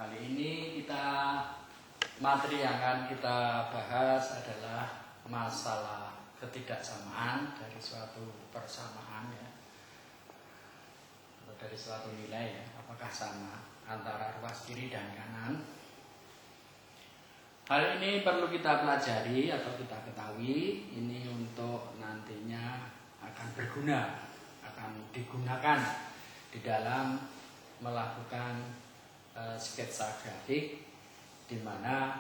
Kali ini materi yang akan kita bahas adalah masalah ketidaksamaan dari suatu persamaan ya, atau dari suatu nilai ya, apakah sama antara ruas kiri dan kanan. Hal ini perlu kita pelajari atau kita ketahui, ini untuk nantinya akan digunakan di dalam melakukan sketsa grafik, di mana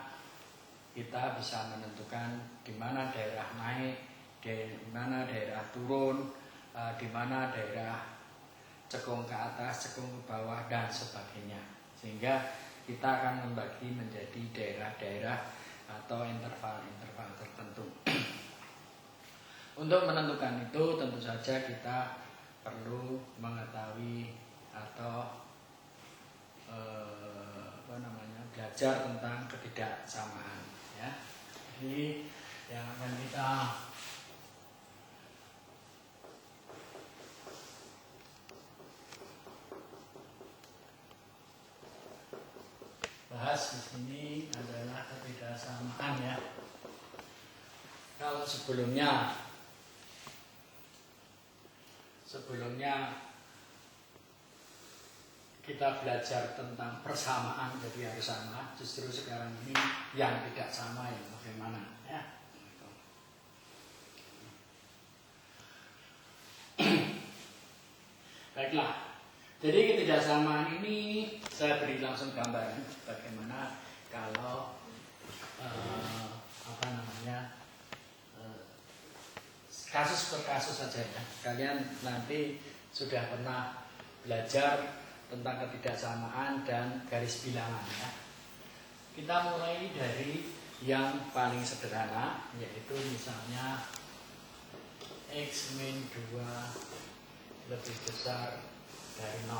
kita bisa menentukan di mana daerah naik, di mana daerah turun, di mana daerah cekung ke atas, cekung ke bawah, dan sebagainya. Sehingga kita akan membagi menjadi daerah-daerah atau interval-interval tertentu. Untuk menentukan itu tentu saja kita perlu mengetahui atau belajar tentang ketidaksamaan ya. Jadi yang akan kita bahas di sini adalah ketidaksamaan ya. Kalau sebelumnya kita belajar tentang persamaan jadi harus sama, justru sekarang ini yang tidak sama yang bagaimana ya. Baiklah, jadi ketidaksamaan ini saya beri langsung gambaran bagaimana kalau kasus per kasus saja ya. Kalian nanti sudah pernah belajar tentang ketidaksamaan dan garis bilangan ya. Kita mulai dari yang paling sederhana, yaitu misalnya X min 2 lebih besar dari 0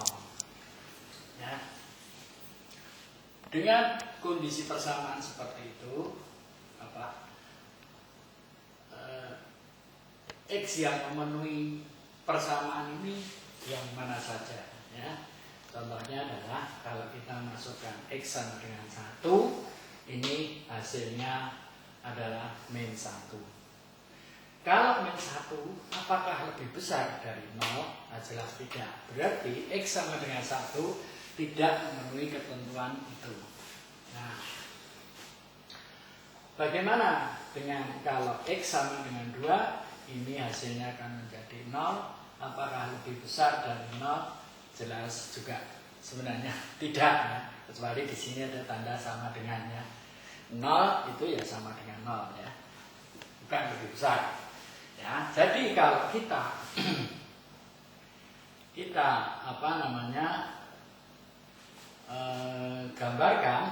ya. Dengan kondisi persamaan seperti itu, X yang memenuhi persamaan ini yang mana saja ya. Contohnya adalah kalau kita masukkan X sama dengan 1, ini hasilnya adalah min 1. Kalau min 1 apakah lebih besar dari 0? Nah, jelas tidak. Berarti X sama dengan 1 tidak memenuhi ketentuan itu. Nah, bagaimana dengan kalau X sama dengan 2? Ini hasilnya akan menjadi 0. Apakah lebih besar dari 0? Jelas juga sebenarnya tidak ya. Kecuali di sini ada tanda sama dengannya. 0 itu ya sama dengan 0 ya. Bukan lebih besar. Ya, jadi kalau kita gambarkan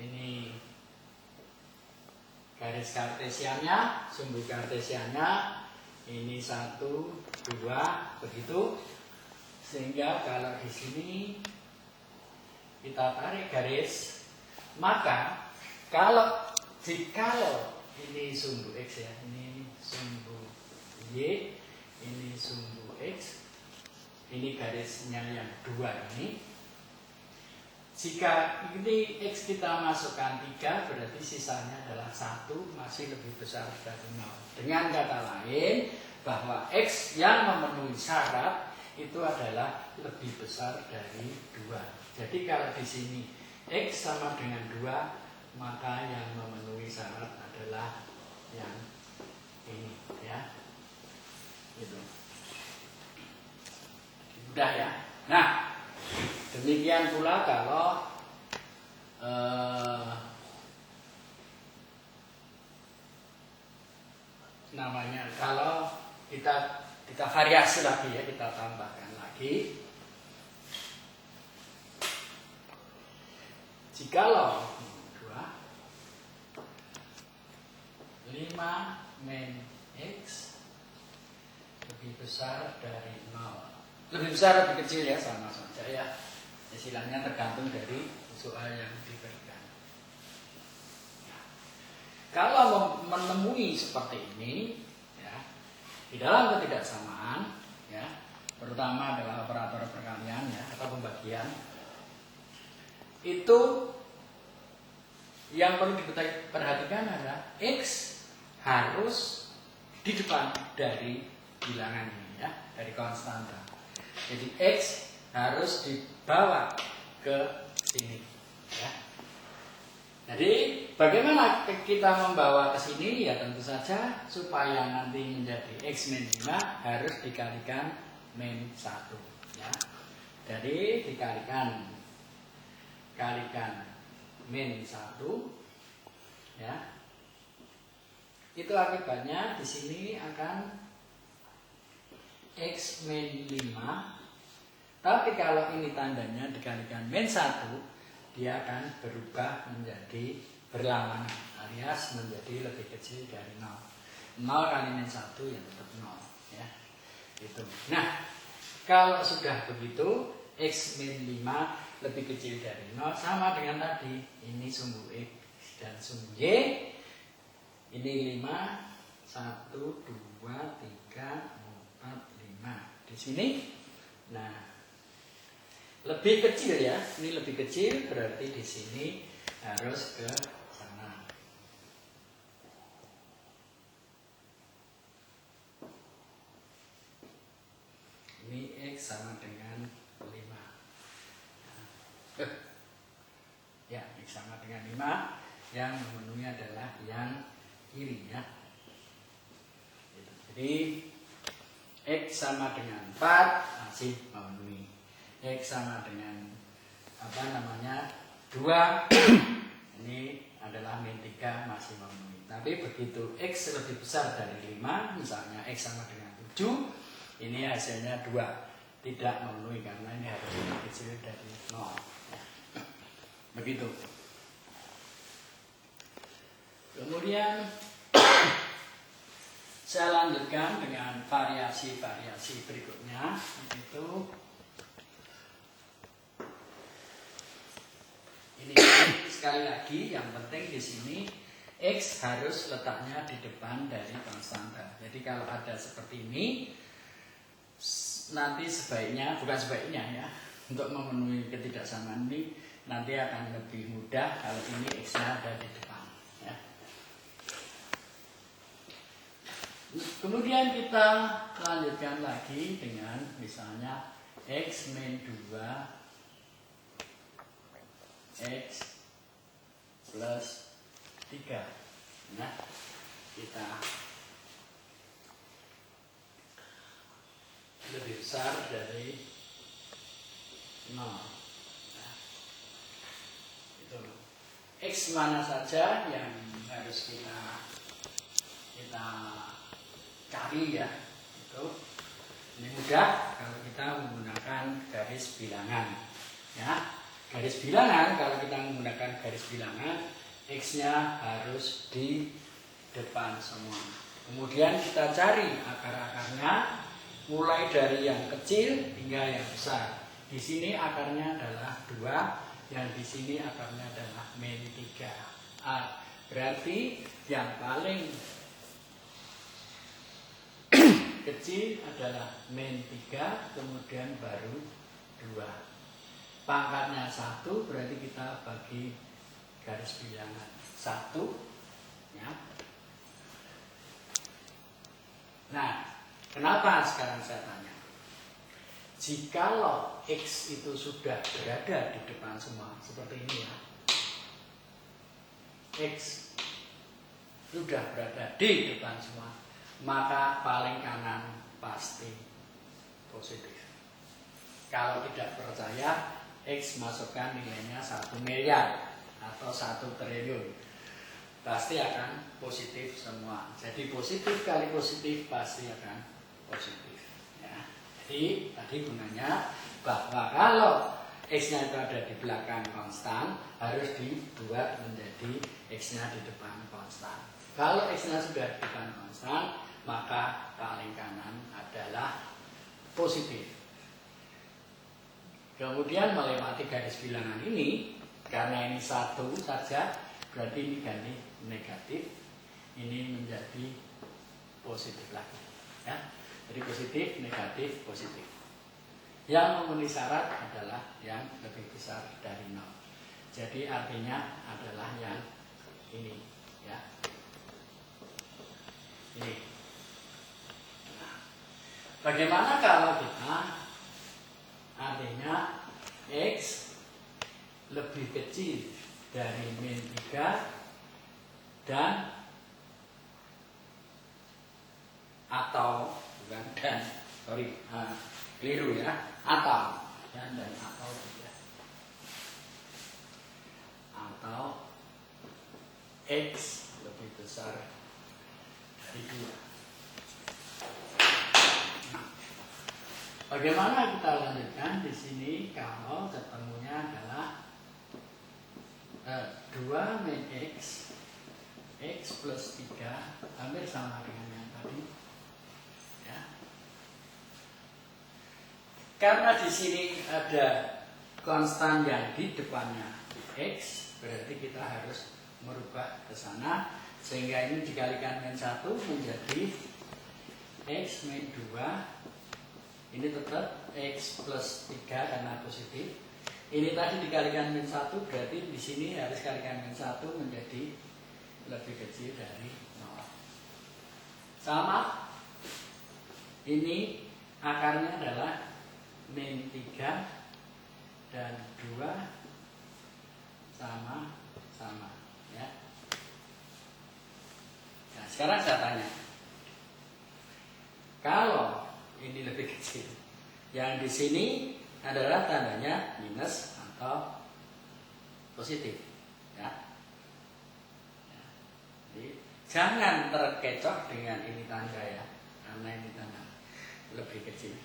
ini garis kartesiannya, sumbu kartesiannya, ini 1, 2, begitu. Sehingga kalau di sini kita tarik garis, maka jikalau ini sumbu X ya, ini sumbu Y, ini sumbu X, ini garisnya yang 2 ini. Jika ini X kita masukkan 3, berarti sisanya adalah 1, masih lebih besar dari 0. Dengan kata lain, bahwa X yang memenuhi syarat itu adalah lebih besar dari 2. Jadi kalau di sini X sama dengan 2, maka yang memenuhi syarat adalah yang ini ya. Gitu. Mudah ya. Nah, demikian pula kalau kalau kita variasi lagi ya, kita tambahkan lagi. Jikalau 5 min X lebih besar dari 0. Lebih besar lebih kecil ya, sama saja ya. Istilahnya tergantung dari soal yang diberikan. Kalau menemui seperti ini ya, di dalam ketidaksamaan ya, terutama adalah operator perkalian ya, atau pembagian, itu yang perlu diperhatikan adalah X harus di depan dari bilangan ini ya, dari konstanta. Jadi X harus dibawa ke sini ya. Jadi bagaimana kita membawa ke sini? Ya tentu saja supaya nanti menjadi X min 5 harus dikalikan min 1 ya. Jadi dikalikan min 1 ya. Itu akibatnya di sini akan X min 5. Tapi kalau ini tandanya dikalikan min 1, dia akan berubah menjadi berlawanan alias menjadi lebih kecil dari 0. 0 kali min 1 ya tetap 0 ya. Itu. Nah, kalau sudah begitu X min 5 lebih kecil dari 0 sama dengan tadi. Ini sumbu X dan sumbu Y. Ini 5 1 2 3 4 5 di sini. Nah, lebih kecil ya, ini lebih kecil berarti di sini harus ke sana. Ini X sama dengan 5. Ya, X sama dengan 5. Yang memenuhi adalah yang kiri ya. Jadi X sama dengan 4 masih memenuhi. X sama dengan 2 ini adalah min 3 masih memenuhi. Tapi begitu X lebih besar dari 5, misalnya X sama dengan 7, ini hasilnya 2 tidak memenuhi karena ini harus lebih kecil dari 0 ya. Begitu. Kemudian saya lanjutkan dengan variasi-variasi berikutnya, yaitu ini sekali lagi yang penting di sini X harus letaknya di depan dari konstanta. Jadi kalau ada seperti ini, nanti sebaiknya, bukan sebaiknya ya, untuk memenuhi ketidaksamaan ini nanti akan lebih mudah kalau ini X-nya ada di depan ya. Kemudian kita lanjutkan lagi dengan misalnya X min 2 X plus 3. Nah, kita lebih besar dari 0. Nah, itu X mana saja yang harus kita cari ya. Itu ini mudah kalau kita menggunakan garis bilangan ya. Garis bilangan, kalau kita menggunakan garis bilangan, X-nya harus di depan semua. Kemudian kita cari akar-akarnya, mulai dari yang kecil hingga yang besar. Di sini akarnya adalah 2, yang di sini akarnya adalah min 3. Berarti yang paling kecil adalah min 3, kemudian baru 2. Pangkatnya 1 berarti kita bagi garis bilangan 1 ya. Nah, kenapa sekarang saya tanya? Jikalau X itu sudah berada di depan semua seperti ini ya, X sudah berada di depan semua, maka paling kanan pasti positif. Kalau tidak percaya, X masukkan nilainya 1 miliar atau 1 triliun, pasti akan positif semua. Jadi positif kali positif pasti akan positif ya. Jadi tadi gunanya bahwa kalau X-nya itu ada di belakang konstan, harus dibuat menjadi X-nya di depan konstan. Kalau X-nya sudah di depan konstan, maka paling kanan adalah positif. Kemudian melewati garis bilangan ini, karena ini 1 saja, berarti ini ganti negatif, ini menjadi positif lagi ya. Jadi positif, negatif, positif. Yang memenuhi syarat adalah yang lebih besar dari 0. Jadi artinya adalah yang ini, ya. Ini. Nah, bagaimana kalau kita artinya X lebih kecil dari min 3 dan atau bukan dan keliru ya, atau dan atau tidak, atau X lebih besar dari 2. Bagaimana kita lanjutkan di sini kalau ketemunya adalah 2 min X, X plus 3 hampir sama dengan yang tadi, ya. Karena di sini ada konstan yang di depannya X, berarti kita harus merubah ke sana, sehingga ini dikalikan min 1 menjadi X min 2. Ini tetap X plus 3 karena positif. Ini tadi dikalikan min 1, berarti di sini harus kalikan min 1 menjadi lebih kecil dari 0. Sama. Ini akarnya adalah min 3 dan 2 sama-sama, ya. Nah, sekarang saya tanya. Kalau ini lebih kecil, yang di sini adalah tandanya minus atau positif, ya. Jadi, jangan terkecoh dengan ini tanda, ya, karena ini tanda lebih kecil.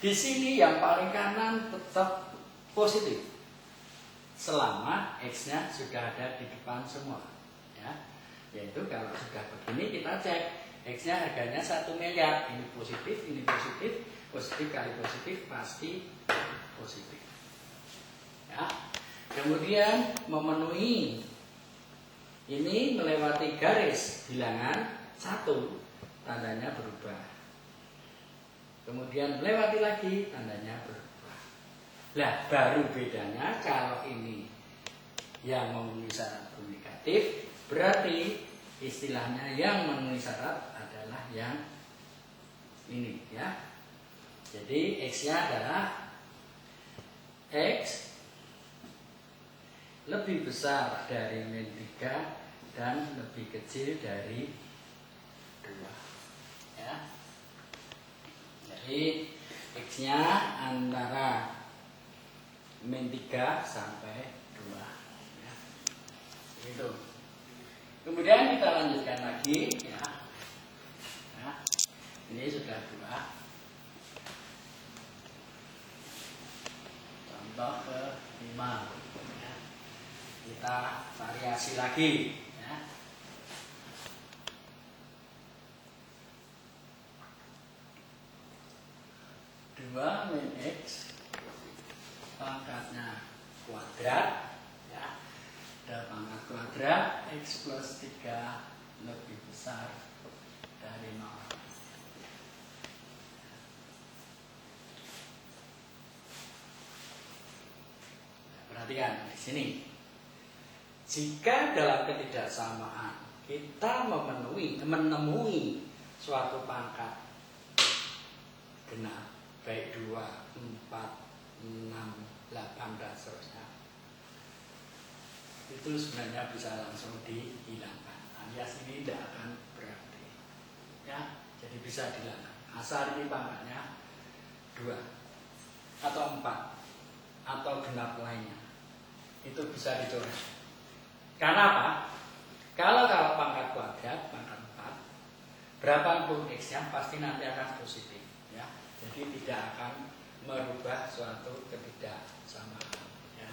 Di sini yang paling kanan tetap positif selama X-nya sudah ada di depan semua, ya. Yaitu kalau sudah begini kita cek X-nya harganya 1 miliar, ini positif, positif kali positif pasti positif, ya. Kemudian memenuhi ini melewati garis bilangan 1, tandanya berubah. Kemudian melewati lagi, tandanya berubah. Lah, baru bedanya kalau ini yang memenuhi syarat negatif, berarti istilahnya yang memenuhi syarat adalah yang ini, ya. Jadi X-nya adalah X lebih besar dari min 3 dan lebih kecil dari 2, ya. Jadi X-nya antara min 3 sampai 2, ya. Gitu. Kemudian kita lanjutkan lagi, ya. Nah, ini sudah 2. Contoh ke-5, ya. Kita variasi lagi, ya. Dua min X pangkatnya kuadrat, ya. Ada pangkat kuadrat X plus 3 lebih besar dari 0. Perhatikan di sini. Jika dalam ketidaksamaan kita menemui suatu pangkat genap, baik 2, 4, 6, 8 dan seterusnya, itu sebenarnya bisa langsung dihilangkan, alias ini tidak akan berarti, ya. Jadi bisa dihilangkan asal ini pangkatnya 2 atau 4 atau genap lainnya, itu bisa ditulis. Karena apa? Kalau pangkat kuadrat, pangkat 4, berapapun X-nya pasti nanti akan positif, ya. Jadi tidak akan merubah suatu ketidaksamaan, ya.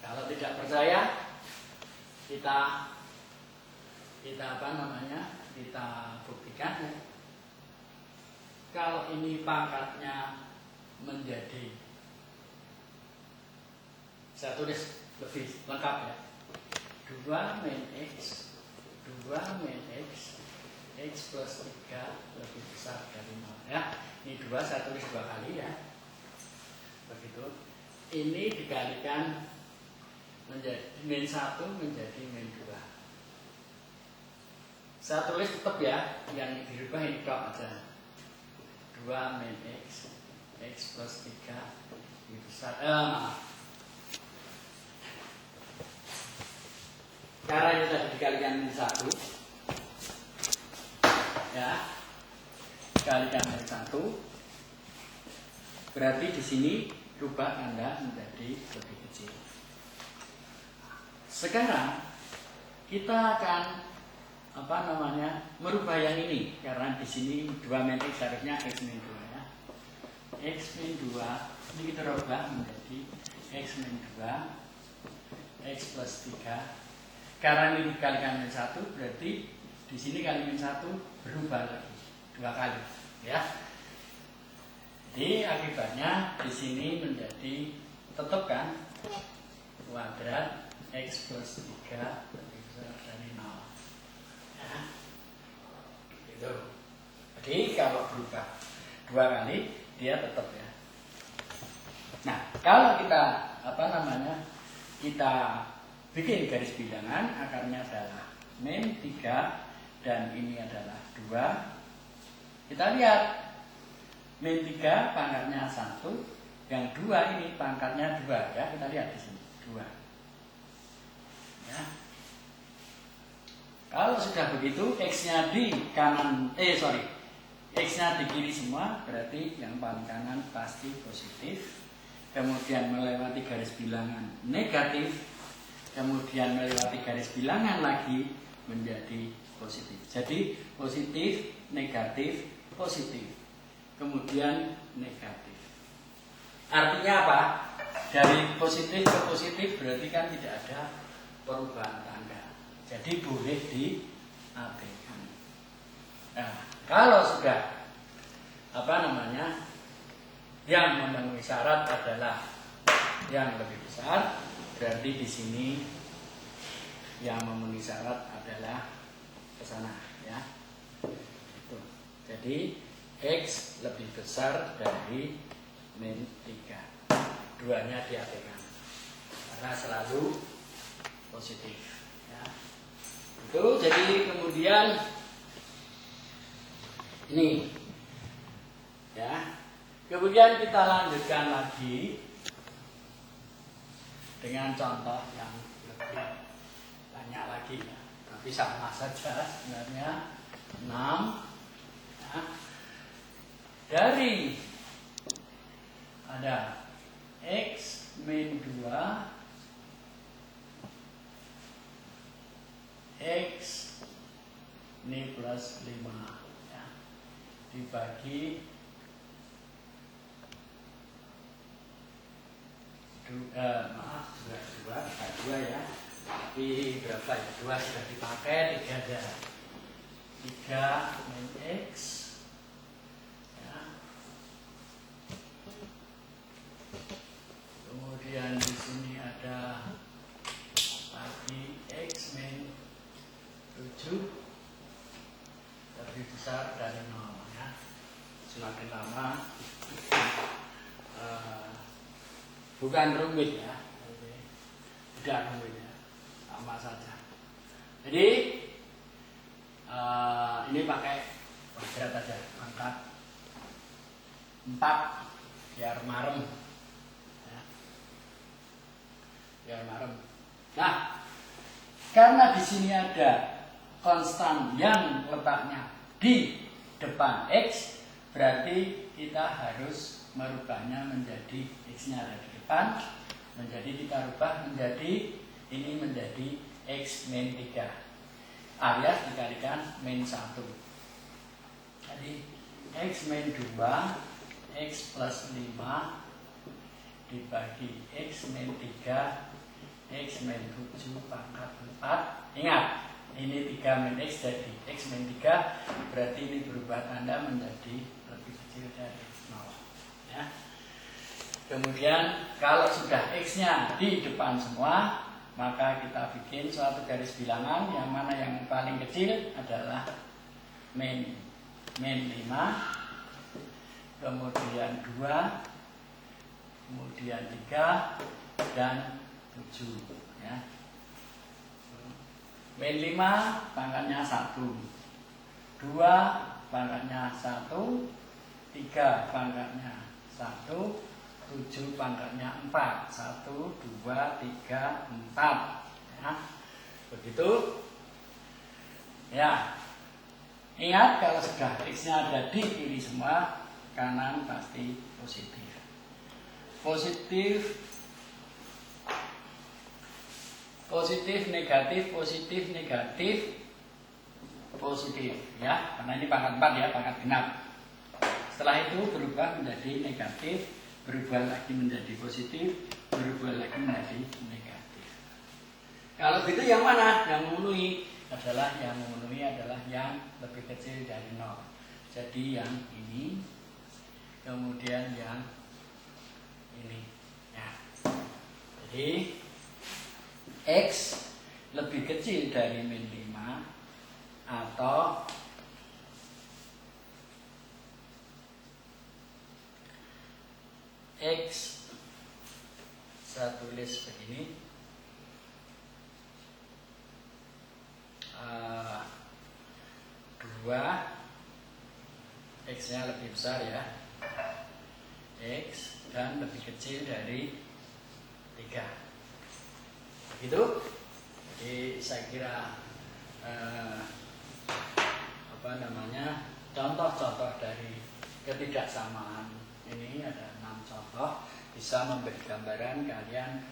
Kalau tidak percaya, kita buktikan, ya. Kalau ini pangkatnya menjadi, saya tulis lebih lengkap, ya. 2 min X, X plus 3 lebih besar dari 0, ya. Ini 2 saya tulis 2 kali, ya. Begitu. Ini dikalikan menjadi min 1 menjadi min 2. Saya tulis tetap ya, yang dirubah ini tok aja. 2 min X, X plus 3 besar, maaf. Karena ini tadi dikalikan min 1 ya, dikalikan min 1, berarti di sini rubah tanda menjadi lebih kecil. Sekarang kita akan merubah yang ini, karena di sini 2 min X harusnya X min 2 ya. X min 2 ini kita rubah menjadi X min 2 X plus 3. Karena ini dikalikan min 1, berarti di sini kali min 1 berubah lagi 2 kali ya. Jadi akibatnya di sini menjadi tetap kan kuadrat X plus 3 lebih besar dari 0 ya. Gitu. Jadi kalau berubah 2 kali dia tetap ya. Nah, kalau kita kita bikin garis bilangan, akarnya adalah min 3 dan ini adalah 2. Kita lihat min 3 pangkatnya 1, yang 2 ini pangkatnya 2 ya. Kita lihat di sini 2. Ya. Kalau sudah begitu X-nya di kanan X-nya di kiri semua, berarti yang paling kanan pasti positif. Kemudian melewati garis bilangan negatif, kemudian melewati garis bilangan lagi menjadi positif. Jadi positif, negatif, positif, kemudian negatif. Artinya apa? Dari positif ke positif berarti kan tidak ada perubahan tanda. Jadi boleh diabaikan. Nah, kalau sudah yang memenuhi syarat adalah yang lebih besar, berarti di sini yang memenuhi syarat adalah ke sana ya. Itu. Jadi X lebih besar dari min 3. Duanya diabaikan karena selalu positif ya. Itu jadi kemudian ini ya. Kemudian kita lanjutkan lagi dengan contoh yang lebih banyak lagi ya. Tapi sama saja sebenarnya 6 ya. Dari ada X min 2 X ini plus 5 ya, dibagi 2 ya, tapi berapa ya, 2 sudah dipakai, 3 ada 3 min X ya. Kemudian di sini ada bagi X min 7 lebih besar dari 0 ya. Semakin lama bukan rumit ya, tidak rumit ya, sama saja. Jadi ini pakai kuadrat aja, angkat 4 biar marem ya. Biar marem. Nah, karena di sini ada konstan yang letaknya di depan X, berarti kita harus merubahnya menjadi X-nya ada di depan, menjadi kita rubah menjadi ini menjadi X min 3 alias dikalikan min 1. Jadi X min 2 X plus 5 dibagi X min 3 X min 7 pangkat 4. Ingat, ini 3 min X jadi X min 3, berarti ini berubah tanda menjadi lebih kecil dari 0 ya. Kemudian kalau sudah X-nya di depan semua, maka kita bikin suatu garis bilangan yang mana yang paling kecil adalah min 5, kemudian 2, kemudian 3, dan 7 ya. Min 5 pangkatnya 1, 2 pangkatnya 1, 3 pangkatnya 1, 7 pangkatnya 4, 1, 2, 3, 4 ya. Begitu ya. Ingat, kalau sudah X-nya ada di kiri semua, kanan pasti positif. Positif, negatif, positif, negatif, positif ya. Karena ini pangkat 4 ya, pangkat genap. Setelah itu berubah menjadi negatif, berubah lagi menjadi positif, berubah lagi menjadi negatif. Kalau gitu yang mana? Yang memenuhi adalah yang lebih kecil dari 0. Jadi yang ini, kemudian yang ini ya. Jadi X lebih kecil dari min 5 atau X, saya tulis begini, 2 X-nya lebih besar ya, X, dan lebih kecil dari 3. Begitu. Jadi saya kira contoh-contoh dari ketidaksamaan ini ada 6 contoh, bisa memberi gambaran kalian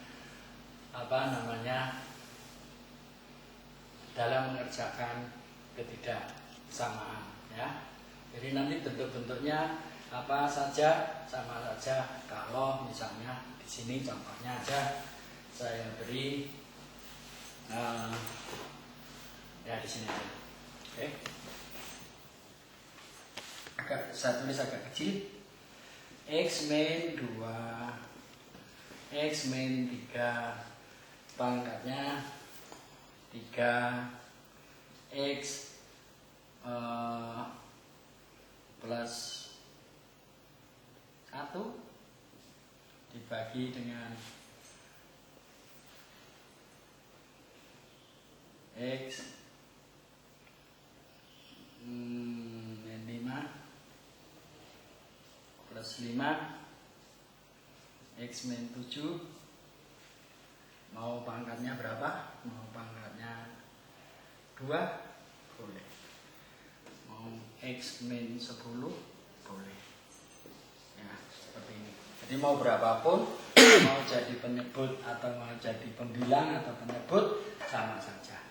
dalam mengerjakan ketidaksamaan ya. Jadi nanti bentuk-bentuknya apa saja sama saja. Kalau misalnya di sini contohnya aja saya beri ya di sini aja. Oke. Saya tulis agak kecil. X min 2, X min 3 pangkatnya 3, X plus 1 dibagi dengan X min 5 plus 5, X min 7. Mau pangkatnya berapa? Mau pangkatnya 2 boleh. Mau X min 10 boleh. Ya, seperti ini. Jadi mau berapapun, mau jadi penyebut atau mau jadi pembilang atau penyebut, sama saja.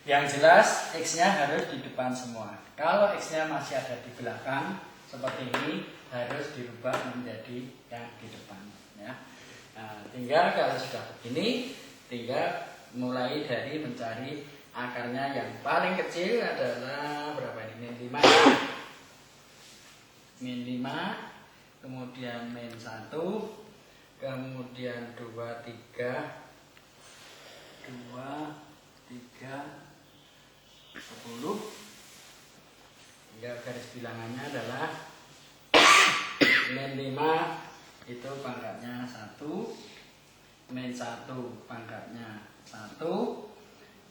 Yang jelas X-nya harus di depan semua. Kalau X-nya masih ada di belakang seperti ini, harus dirubah menjadi yang di depan ya. Nah, tinggal kalau sudah begini, tinggal mulai dari mencari akarnya. Yang paling kecil adalah berapa ini? Min 5 ya. Min 5, kemudian min 1, kemudian 2, 3, 10. Tinggal garis bilangannya adalah min 5 itu pangkatnya 1, min 1 pangkatnya 1,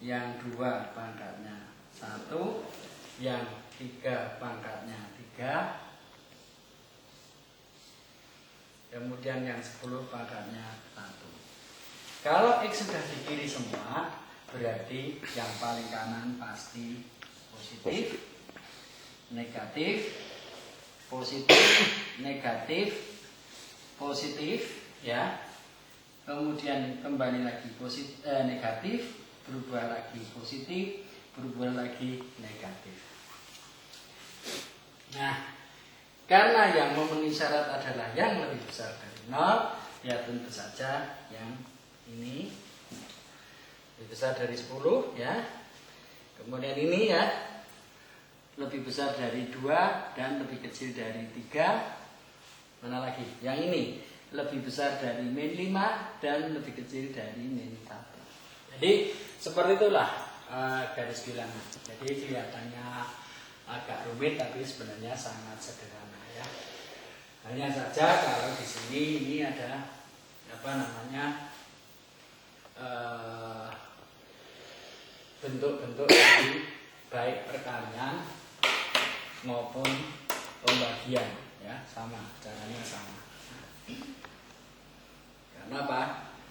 yang 2 pangkatnya 1, yang 3 pangkatnya 3, kemudian yang 10 pangkatnya 1. Kalau X sudah di kiri semua, berarti yang paling kanan pasti positif, negatif, positif, negatif, positif ya. Kemudian kembali lagi positif, negatif, berubah lagi positif, berubah lagi negatif. Nah, karena yang memenuhi syarat adalah yang lebih besar dari 0, ya tentu saja yang ini lebih besar dari 10 ya. Kemudian ini ya, lebih besar dari 2 dan lebih kecil dari 3. Mana lagi? Yang ini lebih besar dari min 5 dan lebih kecil dari min 1. Jadi seperti itulah garis bilangan. Jadi kelihatannya agak rumit, tapi sebenarnya sangat sederhana ya. Hanya saja kalau di sini ini ada bentuk-bentuk dari baik perkalian maupun pembagian, ya sama, caranya sama. Karena apa?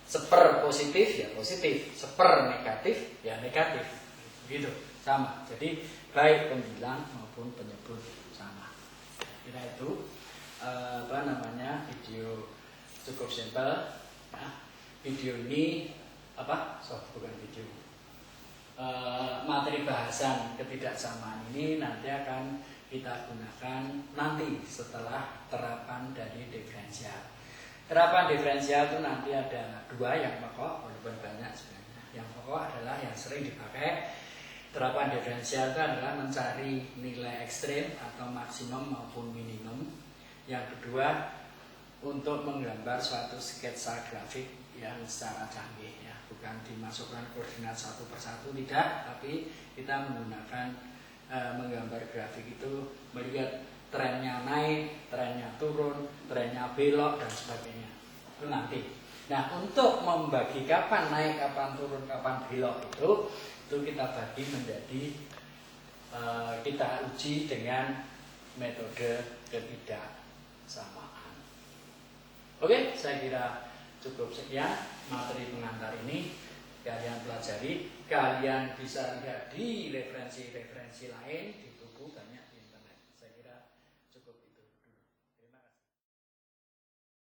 Seper positif ya positif, seper negatif ya negatif, gitu sama. Jadi baik pembilang maupun penyebut sama. Kira itu video cukup simpel. Ya. Video ini bukan video. Materi bahasan ketidaksamaan ini nanti akan kita gunakan nanti setelah terapan dari diferensial. Terapan diferensial itu nanti ada 2 yang pokok, walaupun banyak sebenarnya. Yang pokok adalah yang sering dipakai. Terapan diferensial itu adalah mencari nilai ekstrim atau maksimum maupun minimum. Yang kedua, untuk menggambar suatu sketsa grafik yang secara canggih, ya, bukan dimasukkan koordinat satu persatu, tidak, tapi kita menggunakan menggambar grafik itu melihat trennya naik, trennya turun, trennya belok dan sebagainya. Itu nanti. Nah, untuk membagi kapan naik, kapan turun, kapan belok itu kita bagi menjadi kita uji dengan metode ketidaksamaan. Oke, saya kira cukup sekian materi pengantar ini. Kalian pelajari, kalian bisa lihat di referensi-referensi lain di buku banyak.